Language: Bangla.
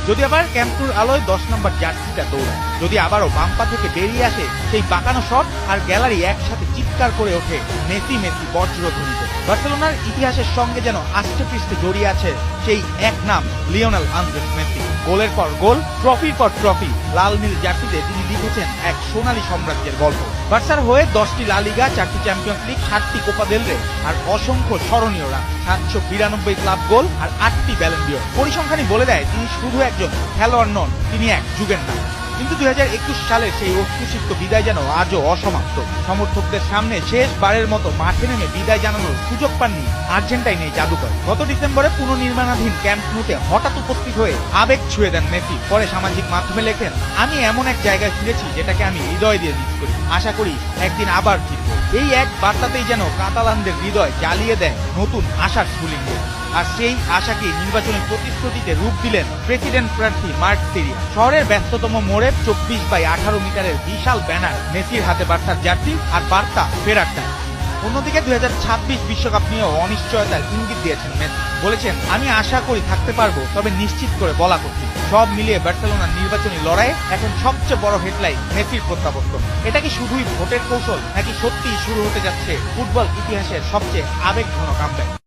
যদি আবার ক্যাম্প নুর আলোয় 10 নম্বর জার্সিটা দৌড়ায়, যদি আবারও বাম্পা থেকে বেরিয়ে আসে সেই বাঁকানো শট, আর গ্যালারি একসাথে চিৎকার করে ওঠে মেসি মেসি বজ্রধ্বনিতে। বার্সেলোনার ইতিহাসের সঙ্গে যেন আষ্টে পৃষ্ঠে জড়িয়ে আছে সেই এক নাম, লিওনেল আন্দ্রেস মেসি। গোলের পর গোল, ট্রফির পর ট্রফি, লাল নীল জার্সিতে তিনি লিখেছেন এক সোনালী সাম্রাজ্যের গল্প। বার্সার হয়ে 10টি লা লিগা, 4টি চ্যাম্পিয়ন্স লিগ, 7টি কোপা দেল রে, আর অসংখ্য স্মরণীয় রান, 792 ক্লাব গোল আর 8টি ব্যালন ডিওর। পরিসংখ্যানই বলে দেয় তিনি শুধু একজন খেলোয়াড় নন, তিনি এক যুগের নাম। কিন্তু 2021 সালের সেই অশ্রুসিক্ত বিদায় যেন আজও অসমাপ্ত। সমর্থকদের সামনে শেষবারের মতো মাঠে নেমে বিদায় জানানোর সুযোগ পাননি আর্জেন্টাইন এই জাদুকর। গত ডিসেম্বরে পুনর্নির্মাণাধীন ক্যাম্প নুতে হঠাৎ উপস্থিত হয়ে আবেগ ছুঁয়ে দেন মেসি। পরে সামাজিক মাধ্যমে লেখেন, আমি এমন এক জায়গায় ফিরেছি যেটাকে আমি হৃদয় দিয়ে মিস করি, আশা করি একদিন আবার ফিরব। এই এক বার্তাতেই যেন কাতালানদের হৃদয় জ্বালিয়ে দেয় নতুন আশার স্ফুলিঙ্গ। আর সেই আশাকে নির্বাচনী প্রতিশ্রুতিতে রূপ দিলেন প্রেসিডেন্ট প্রার্থী মার্ক সিরিয়া। শহরের ব্যস্ততম মোড়ে 24x18 মিটারের বিশাল ব্যানার, মেসির হাতে বার্তার জার্সি আর বার্তা ফেরার টাইম। অন্যদিকে 2026 বিশ্বকাপ নিয়েও অনিশ্চয়তার ইঙ্গিত দিয়েছেন মেসি। বলেছেন, আমি আশা করি থাকতে পারবো, তবে নিশ্চিত করে বলা কঠিন। সব মিলিয়ে বার্সেলোনার নির্বাচনী লড়াইয়ে এখন সবচেয়ে বড় হেডলাইন মেসির প্রত্যাবর্তন। এটা কি শুধুই ভোটের কৌশল, নাকি সত্যিই শুরু হতে যাচ্ছে ফুটবল ইতিহাসের সবচেয়ে আবেগঘন কামব্যাক?